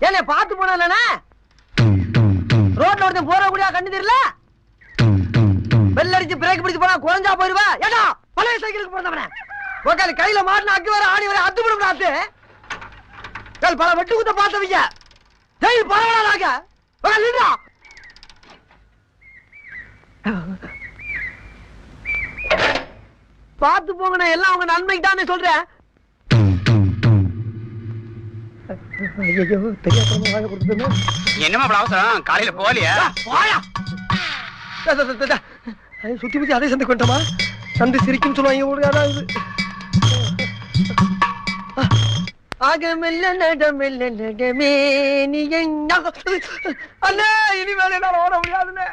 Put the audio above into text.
ஏனே பாத்து போனா ரோட்ல ஒருத்தன் போற கூடிய கண்ணு தெரியல பெல் அடிச்சு பிரேக் பிடிச்சு போனா குறைஞ்சா போயிருவா ஏடா பழைய சைக்கிளுக்கு போறவன உக்கால கையில மாட்டின அக்கு வர ஆணி வர அத்து விடும் நாத்து பல வெட்டு குத்த பார்த்தவங்க ஜெயில் பரவாயில்லாங்க உக்கால பாத்து போங்கண்ணா எல்லாம் அவங்க நன்மைக்கு தானே சொல்றேன். என்னமா அவசரம் காலையில போலியா சுத்தி சுத்தி அதே சந்தை கொண்டமா சந்தை சிரிக்கும் சொல்லுவாங்க. ஆகமெல்ல நடமெல்ல நடமே நீ என்ன இனிமேல் என்ன ஓட முடியாதுன்னு